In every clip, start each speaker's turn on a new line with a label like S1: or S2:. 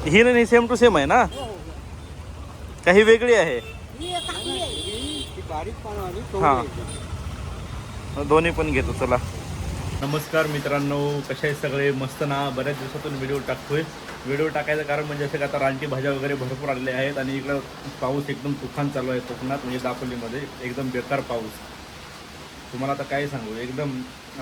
S1: ही नाही same to same आहे ना? काही वेगळी आहे? हा, दोन्ही पण घेतो चला. नमस्कार मित्रांनो, कसे आहेत सगळे? मस्त ना? बऱ्याच दिवसातून व्हिडिओ टाकतोय. व्हिडिओ टाकायचं कारण म्हणजे असं का आता रानटी भाज्या वगैरे भरपूर आलेले आहेत आणि इकडं पाऊस एकदम तुफान चालू आहे कोकणात, म्हणजे दापोलीमध्ये एकदम बेकार पाऊस. तुम्हाला आता काय सांगू, एकदम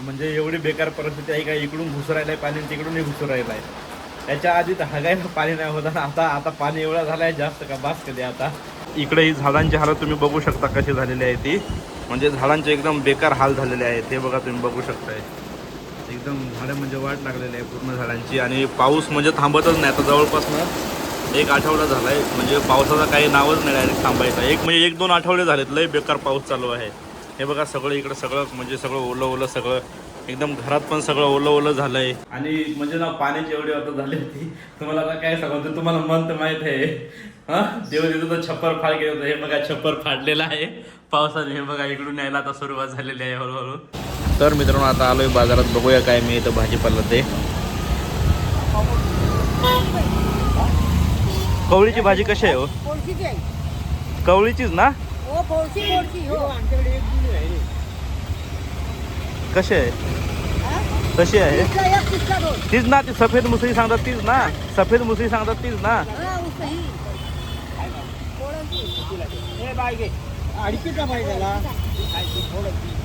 S1: म्हणजे एवढी बेकार परिस्थिती आहे का इकडून घुसू राहिलं आहे पाणी, तिकडूनही घुसू राहिलं आहे. त्याच्या आधी तर हागायला पाणी नाही होतं, आता पाणी एवढं झालं आहे जास्त का बास कधी. आता इकडे ही झाडांची हालत तुम्ही बघू शकता कशी झालेली आहे ती, म्हणजे झाडांचे एकदम बेकार हाल झालेले आहेत. हे बघा तुम्ही बघू शकताय, एकदम झाडं म्हणजे वाट लागलेली आहे पूर्ण झाडांची. आणि पाऊस म्हणजे थांबतच नाही. आता जवळपासनं 1 आठवडा झाला आहे, म्हणजे पावसाचा काही नावच नाही डायरेक्ट थांबायचा. म्हणजे 1-2 आठवडे झालेत, लय बेकार पाऊस चालू आहे. हे बघा सगळं इकडं सगळं म्हणजे सगळं ओलं ओलं सगळं, एकदम घरात पण सगळं ओलं ओलं झालं आहे. आणि म्हणजे ना पाण्याची एवढी आता झाली होती, तुम्हाला आता काय सांगतो, तुम्हाला मन तर माहीत आहे. हां, देव तिथं तर छप्पर फाड गेलं होतं. हे बघा छप्पर फाडलेलं आहे पावसाने. हे बघा इकडून यायला आता सुरुवात झालेली आहे हळूहळू. तर मित्रांनो आता आलोय बाजारात, बघूया काय मी इथं भाजीपाला ते. कवळीची भाजी कशी आहे हो? कवळीचीच ना? कशी आहे? कशी आहे? तीच ना? ती सफेद मुसळी सांगतात तीच ना? सफेद मुसळी सांगतात तीच ना?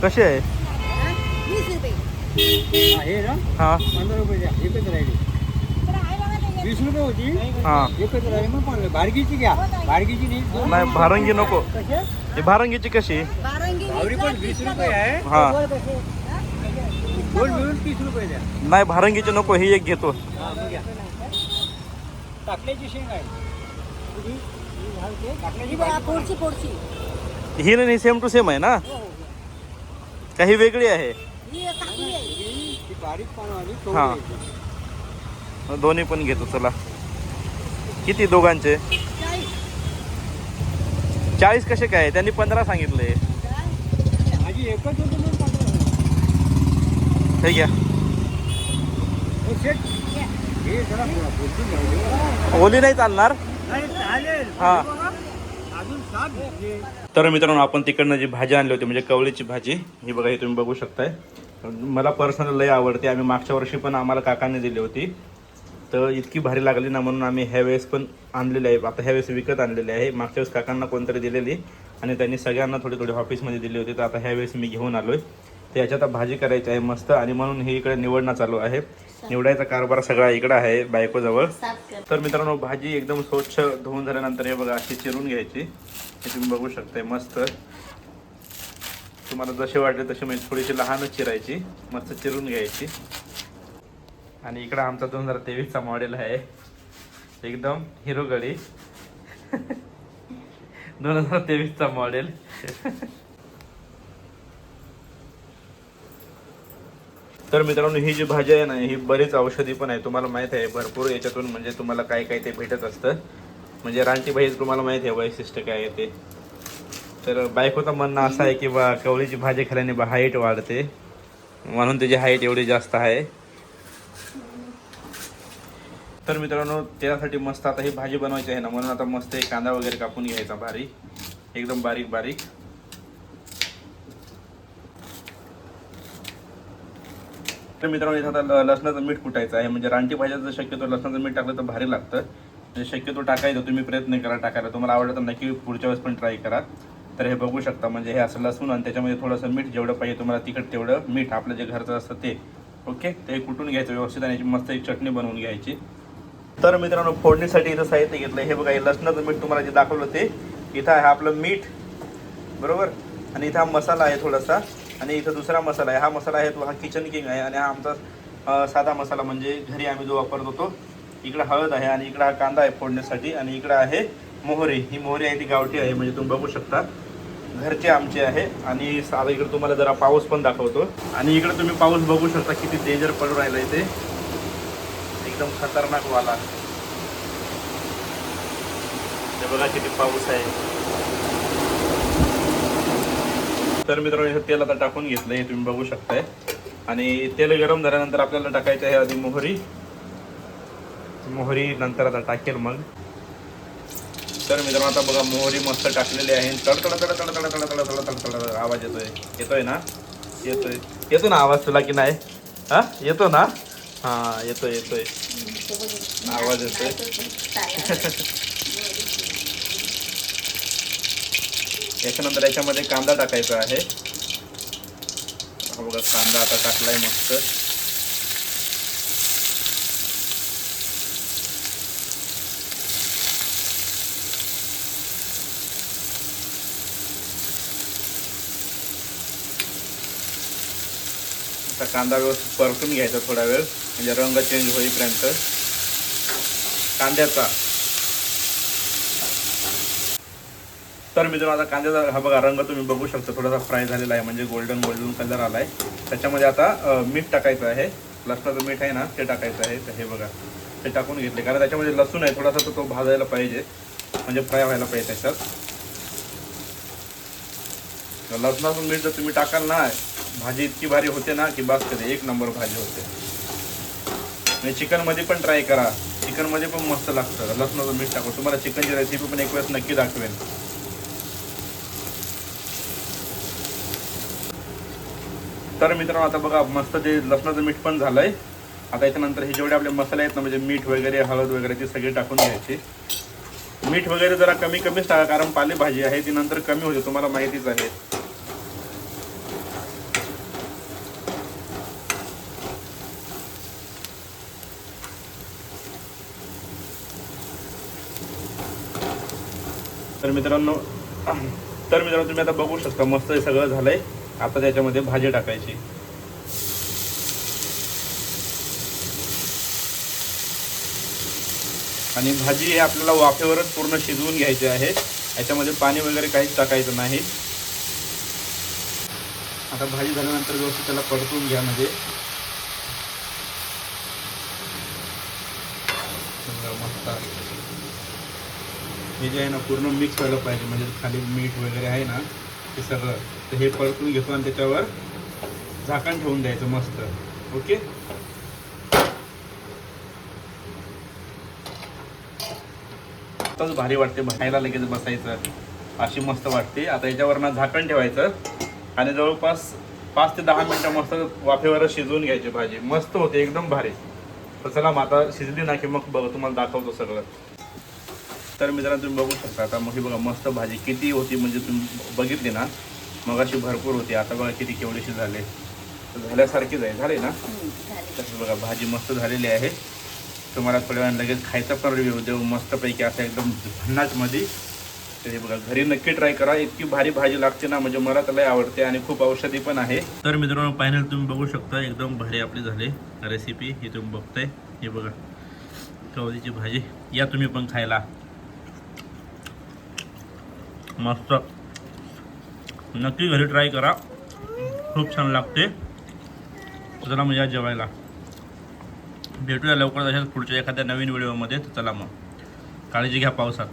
S1: कशी आहे? हा,
S2: 20 रुपये होती.
S1: हा.
S2: एकच राहिली मग पाहिलं. भारगीची घ्या. भारगीची नाही.
S1: नाही भारंगी नको. ही भारंगीची कशी?
S2: भावरी पण 20 रुपये आहे.
S1: हा,
S2: दोन मिळून 30 रुपये द्या.
S1: नाही भारंगीची नको, ही एक घेतो.
S2: हा, मग घ्या. टाकल्याची शेंग आहे. टाकल्याची
S1: ही नाही सेम टू सेम आहे ना? काही वेगळी आहे?
S2: ही बारीक पानं
S1: हा, दोन्ही पण घेतो चला. किती दोघांचे? 40 कसे काय? त्यांनी 15 सांगितले.
S2: माझी एकच होती म्हणून 15.
S1: हे घ्या.
S2: हे जरा बोलून घ्या.
S1: ओली नाही चालणार?
S2: नाही चालेल.
S1: हा.
S2: अजून 7 घेतले.
S1: तर मित्रांनो आपण तिकडनं जी भाजी आणली होती म्हणजे कवळीची भाजी, ही बघा ही तुम्ही बघू शकताय. मला पर्सनल लय आवडते. आम्ही मागच्या वर्षी पण आम्हाला काकांनी दिली होती, तर इतकी भारी लागली ना म्हणून आम्ही ह्यावेळेस पण आणलेली आहे. आता ह्यावेळेस विकत आणलेली आहे. मागच्या वेळेस काकांना कोणतरी दिलेली आणि त्यांनी सगळ्यांना थोडी थोडी ऑफिसमध्ये दिली होती, तर आता ह्यावेळेस मी घेऊन आलोय. तर याच्यात आता भाजी करायची आहे मस्त, आणि म्हणून ही इकडे निवडणं चालू आहे. निवडायचा कारभार सगळा इकडं आहे बायकोजवळ. तर मित्रांनो भाजी एकदम स्वच्छ धुवून झाल्यानंतर हे बघा अशी चिरून घ्यायची. हे तुम्ही बघू शकताय मस्त. तुम्हाला जसे वाटले तसे, म्हणजे थोडीशी लहानच चिरायची, मस्त चिरून घ्यायची. आणि इकडं आमचा 2023चा मॉडेल आहे, एकदम हिरो गडी. 2023चा मॉडेल. तर मित्रांनो ही जी भाजी आहे ना, ही बरीच औषधी पण आहे. तुम्हाला माहित आहे भरपूर याच्यातून म्हणजे तुम्हाला काय काय ते भेटत असतं. म्हणजे रानटी भाजी तुम्हाला माहित आहे वैशिष्ट्य काय आहे ते. तर बायकोचं म्हणणं असं आहे की बा कवळीची भाजी खाल्याने हाईट वाढते, म्हणून त्याची हाईट एवढी जास्त आहे. तर मित्रांनो त्यासाठी मस्त आता ही भाजी बनवायची आहे ना, म्हणून आता मस्त एक कांदा वगैरे कापून घ्यायचा बारीक, एकदम बारीक बारीक. तर मित्रांनो इथं आता लसणाचं मीठ कुटायचं आहे. म्हणजे रानटी भाज्यात जर शक्यतो लसणाचं मीठ टाकलं तर भारी लागतं. म्हणजे शक्यतो टाकायचं, तुम्ही प्रयत्न करा टाकायला. तुम्हाला आवडतं तर नक्की पुढच्या वेळेस पण ट्राय करा. तर हे बघू शकता म्हणजे हे असं लसूण आणि त्याच्यामध्ये थोडंसं मीठ, जेवढं पाहिजे तुम्हाला तिखट तेवढं मीठ, आपलं जे घरचं असतं ते. ओके, ते कुटून घ्यायचं व्यवस्थित आणि मस्त एक चटणी बनवून घ्यायची. तर मित्रांनो फोडणीसाठी इथं साहित्य घेतलं. हे बघा हे लसणाचं मीठ तुम्हाला जे दाखवलं ते इथं आहे. आपलं मीठ बरोबर, आणि इथं हा मसाला आहे थोडासा, आणि इथं दुसरा मसाला आहे. हा मसाला आहे तो हा किचन किंग आहे, आणि हा आमचा साधा मसाला म्हणजे घरी आम्ही जो वापरतो तो. इकडं हळद आहे, आणि इकडं हा कांदा आहे फोडण्यासाठी, आणि इकडं आहे मोहरी. ही मोहरी आहे ती गावठी आहे, म्हणजे तुम्ही बघू शकता घरचे आमचे आहे. आणि साधा इकडे तुम्हाला जरा पाऊस पण दाखवतो, आणि इकडे तुम्ही पाऊस बघू शकता किती डेंजर पडून राहिला इथे, एकदम खतरनाक वाला. हे बघा किती पाऊस आहे. तर मित्रांनो इथं तेल आता टाकून घेतलं, हे तुम्ही बघू शकताय. आणि तेल गरम झाल्यानंतर आपल्याला टाकायचं आहे आधी मोहरी. मोहरी नंतर आता टाकेल मग. तर मित्रांनो आता बघा मोहरी मस्त टाकलेली आहे. तडतड तड तड तड तड तड तड तड तड आवाज येतोय ना? येतो ना आवाज तुला की नाही? हा येतो ना? हा येतोय आवाज येतोय. याच्यानंतर याच्यामध्ये कांदा टाकायचा आहे. हा बघा कांदा आता टाकलाय मस्त. आता कांदा व्यवस्थित परतून घ्यायचा थोडा वेळ, म्हणजे रंग चेंज होईपर्यंत कांद्याचा. तर मित्रांनो आता कांद्याचा हा बघा रंग तुम्ही बघू शकता, थोडासा फ्राय झालेला आहे, म्हणजे गोल्डन कलर आलाय. त्याच्यामध्ये आता मीठ टाकायचं आहे. लसणाचं मीठ आहे ना ते टाकायचं आहे. तर हे बघा ते टाकून घेतले, कारण त्याच्यामध्ये लसूण आहे थोडासा, तो भाजायला पाहिजे, म्हणजे फ्राय व्हायला पाहिजे त्याच्यात. लसणाचं मीठ जर तुम्ही टाकाल ना, भाजी इतकी भारी होते ना की बास कधी, एक नंबर भाजी होते. आणि चिकनमध्ये पण ट्राय करा, चिकनमध्ये पण मस्त लागतं लसणाचं मीठ टाकून. तुम्हाला चिकनची रेसिपी पण एक वेळेस नक्की दाखवेन. तर मित्रांनो आता बघा मस्त ते लसणाचं मीठ पण झालंय. आता याच्यानंतर हे जेवढे आपले मसाले आहेत ना, म्हणजे मीठ वगैरे हळद वगैरे ती सगळी टाकून घ्यायची. मीठ वगैरे जरा कमीच टाका, कारण पालेभाजी आहे ती नंतर कमी होते, तुम्हाला माहितीच आहे. तर मित्रांनो तुम्ही आता बघू शकता मस्त हे सगळं झालंय. आता त्याच्यामध्ये भाजी टाकायची. आणि भाजी हे आपल्याला वाफेवरच पूर्ण शिजवून घ्यायची आहे. याच्यामध्ये पाणी वगैरे काहीच टाकायचं नाही. आता भाजी झाल्यानंतर व्यवस्थित त्याला परतून घ्या, म्हणजे मस्त हे जे आहे ना पूर्ण मिक्स व्हायला पाहिजे, म्हणजे खाली मीठ वगैरे आहे ना ते सगळं. तर हे परतून घेतो आणि त्याच्यावर झाकण ठेवून द्यायचं मस्त. ओके. आताच भारी वाटते, खायला लगेच बसायचं अशी मस्त वाटते. आता याच्यावर ना झाकण ठेवायचं आणि जवळपास 5 ते 10 मिनटं मस्त वाफेवर शिजवून घ्यायची भाजी. मस्त होते, एकदम भारी. तर चला मग आता शिजली ना की मग बघ तुम्हाला दाखवतो सगळं. तर मित्रांनो तुम्ही बघू शकता आता मग ही बघा मस्त भाजी किती होती, म्हणजे तुम्ही बघितली ना मग अशी भरपूर होती. आता बघा किती केवढीशी झाले, झाल्यासारखीच आहे. झाले ना? तसं बघा भाजी मस्त झालेली आहे. तुम्हाला थोड्या वेळाने लगेच खायचा पण रिव्ह्यू देऊ मस्तपैकी असं एकदम भन्नाटमध्ये. तर हे बघा घरी नक्की ट्राय करा, इतकी भारी भाजी लागते ना, म्हणजे मला त्याला आवडते आणि खूप औषधी पण आहे. तर मित्रांनो फायनल तुम्ही बघू शकता एकदम भारी आपली झाली रेसिपी. ही तुम्ही बघताय, हे बघा कवळीची भाजी. या तुम्ही पण खायला, मस्त. नक्की घरी ट्राय करा, खूप छान लागते. चला मग या जेवायला. भेटूया लवकरच अशाच पुढच्या एखाद्या नवीन व्हिडिओमध्ये. तर चला मग, काळजी घ्या पावसात.